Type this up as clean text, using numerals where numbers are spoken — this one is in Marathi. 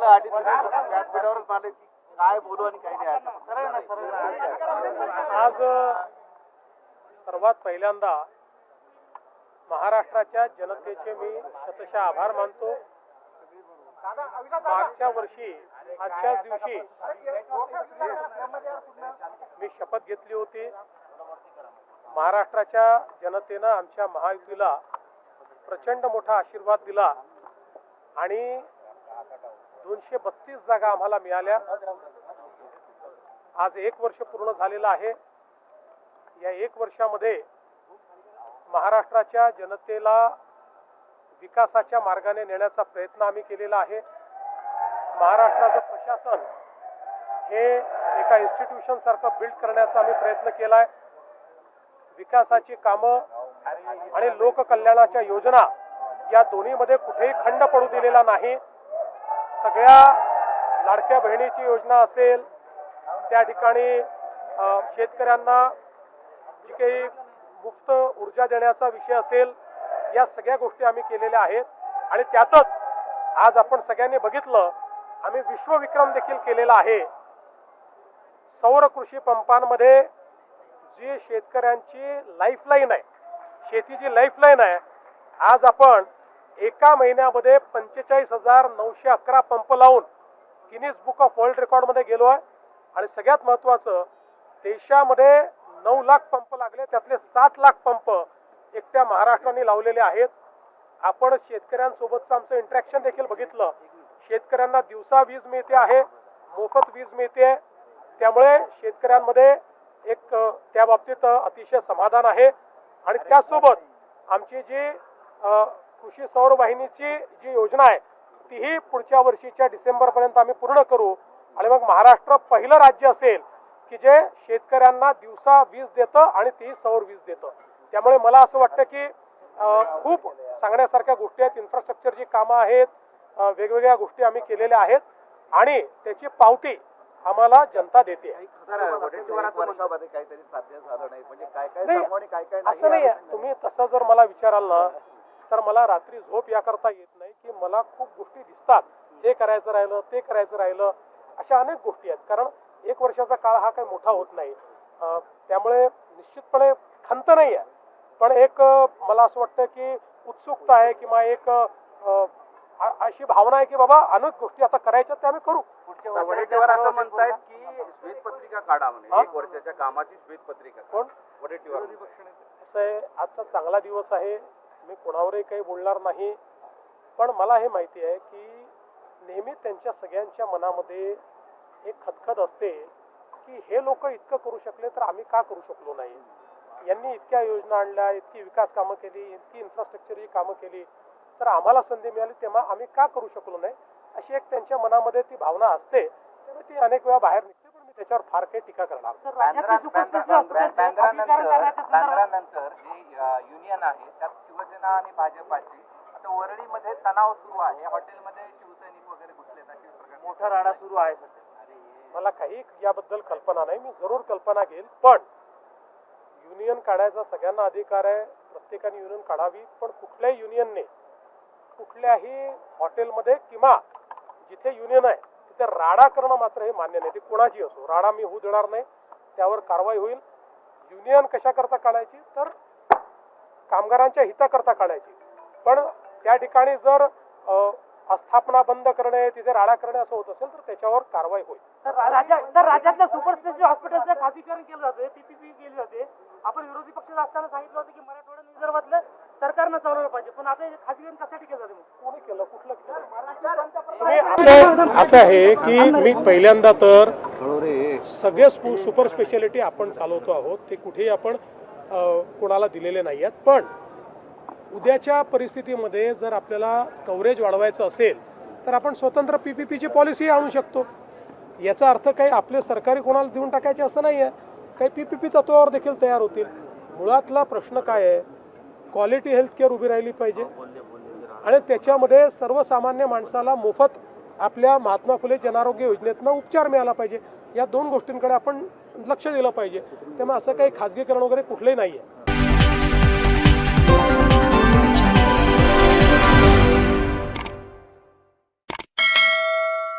व्यासपीठावरच मांडले की काय बोलू आणि काय नाही असं सरळ ना सरळ. आज सर्वात पहिल्यांदा महाराष्ट्राच्या जनतेचे मी शतशः आभार मानतो. मागच्या वर्षी आजच्याच दिवशी मी शपथ घेतली होती. महाराष्ट्राच्या जनतेनं आमच्या महायुतीला प्रचंड मोठा आशीर्वाद दिला आणि 232 जागा आम्हाला मिळाल्या. आज 1 वर्ष पूर्ण झालेलं आहे. या 1 वर्षामध्ये महाराष्ट्राच्या जनतेला विकासाच्या मार्गाने नेण्याचा प्रयत्न आम्ही केलेला आहे. महाराष्ट्राचं प्रशासन हे एका इन्स्टिट्यूशन सारखं बिल्ड करण्याचा आम्ही प्रयत्न केलाय. विकासाची कामं आणि लोककल्याणाच्या योजना या दोन्हीमध्ये कुठेही खंड पडू दिलेला नाही. सगळ्या लाडक्या बहिणीची योजना असेल, त्या ठिकाणी शेतकऱ्यांना जी काही मुफ्त ऊर्जा देण्याचा विषय असेल, या सगळ्या गोष्टी आम्ही केलेल्या आहेत. आणि त्यातच आज आपण सगळ्यांनी बघितलं, आम्ही विश्वविक्रम देखील केलेला आहे. सौर कृषी पंपांमध्ये जी शेतकऱ्यांची लाईफलाईन आहे, शेतीची लाईफलाईन आहे, आज आपण एका महिन्यामध्ये 45,911 पंप लावून गिनीज बुक ऑफ वर्ल्ड रेकॉर्डमध्ये गेलो आहे. आणि सगळ्यात महत्त्वाचं, देशामध्ये 9 लाख पंप लागले, त्यातले 7 लाख पंप एकट्या महाराष्ट्राने लावलेले आहेत. आपण शेतकऱ्यांसोबतचं आमचं इंटरॅक्शन देखील बघितलं. शेतकऱ्यांना दिवसा वीज मिळते आहे, मोफत वीज मिळते. त्यामुळे शेतकऱ्यांमध्ये एक त्या बाबतीत अतिशय समाधान आहे. आणि त्यासोबत आमची जी कृषी सौर वाहिनीची जी योजना आहे, तीही पुढच्या वर्षीच्या डिसेंबरपर्यंत आम्ही पूर्ण करू. आणि मग महाराष्ट्र पहिलं राज्य असेल की जे शेतकऱ्यांना दिवसा वीज देतं आणि तीही सौर वीज देतं. त्यामुळे मला असं वाटतं की खूप सांगण्यासारख्या गोष्टी आहेत. इन्फ्रास्ट्रक्चरची कामं आहेत, वेगवेगळ्या गोष्टी आम्ही केलेल्या आहेत आणि त्याची पावती आम्हाला जनता देते. असं नाही आहे. तुम्ही तसं जर मला विचाराल ना, तर मला रात्री झोप याकरता येत नाही की मला खूप गोष्टी दिसतात, हे करायचं राहिलं, ते करायचं राहिलं, अशा अनेक गोष्टी आहेत. कारण 1 वर्षाचा काळ हा काही मोठा होत नाही. त्यामुळे निश्चितपणे खंत नाही आहे, पण एक मला असं वाटतं की उत्सुकता आहे किंवा एक अशी भावना आहे की बाबा अनेक गोष्टी आता करायच्या, त्या आम्ही करू. वडेट्टीवार असं म्हणतायत की श्वेतपत्रिका काढा म्हणे, 1 वर्षाच्या कामाची श्वेतपत्रिका. कोण? वडेट्टीवार. असं आहे, आजचा चांगला दिवस आहे, मी कोणावरही काही बोलणार नाही. पण मला हे माहिती आहे की नेहमी त्यांच्या सगळ्यांच्या मनामध्ये एक खदखद असते की हे लोक इतकं करू शकले तर आम्ही का करू शकलो नाही. यांनी इतक्या योजना आणल्या, इतकी विकास कामं केली, इतकी इन्फ्रास्ट्रक्चरची कामं केली, तर आम्हाला संधी मिळाली तेव्हा आम्ही का करू शकलो नाही, अशी एक त्यांच्या मनामध्ये ती भावना असते. त्यामुळे ती अनेक वेळा बाहेर निघते. पण मी त्याच्यावर फार काही टीका करणार. नंतर जी युनियन आहे त्यात शिवसेना आणि भाजपाची आता वरळीमध्ये तणाव सुरू आहे. हॉटेलमध्ये शिवसैनिक वगैरे घुसलेत, अशी मोठा राडा सुरू आहे. मला काही याबद्दल कल्पना नाही. मी जरूर कल्पना घेईल. पण युनियन काढायचा सगळ्यांना अधिकार आहे, प्रत्येकाने युनियन काढावी. पण कुठल्याही युनियनने कुठल्याही हॉटेलमध्ये किंवा जिथे युनियन आहे तिथे राडा करणं मात्र हे मान्य नाही. ते कोणाची असो, राडा मी होऊ देणार नाही, त्यावर कारवाई होईल. युनियन कशाकरता काढायची, तर कामगारांच्या हिताकरता काढायची. पण त्या ठिकाणी जर आस्थापना बंद करणे, तिथे राडा करणे असं होत असेल तर त्याच्यावर कारवाई होईल. राज्यातल्या सुपर स्पेशालिटी हॉस्पिटलचं खासगीकरण केलं जाते, पीपीपी केली जाते. आपण विरोधी पक्षात असताना सांगितलं होतं की मराठवाडा रिझर्वातलं सरकारनं चालवलं पाहिजे, पण आता खासगीकरण कशासाठी केलं जाते? कोणी केलं? कुठलं केलं? असं आहे की मी पहिल्यांदा तर सगळे सुपर स्पेशालिटी आपण चालवतो आहोत, ते कुठेही आपण कोणाला दिलेले नाही आहेत. पण उद्याच्या परिस्थितीमध्ये जर आपल्याला कव्हरेज वाढवायचं असेल तर आपण स्वतंत्र पीपीपीची पॉलिसी आणू शकतो. याचा अर्थ काही आपले सरकारी कोणाला देऊन टाकायचे असं नाही आहे. काही पीपीपी तत्वावर देखील तयार होतील. मुळातला प्रश्न काय आहे, क्वालिटी हेल्थकेअर उभी राहिली पाहिजे आणि त्याच्यामध्ये सर्वसामान्य माणसाला मोफत आपल्या महात्मा फुले जनआरोग्य योजनेतनं उपचार मिळाला पाहिजे. या 2 गोष्टींकडे आपण लक्ष दिलं पाहिजे. त्यामुळे असं काही खाजगीकरण वगैरे कुठलंही नाही आहे.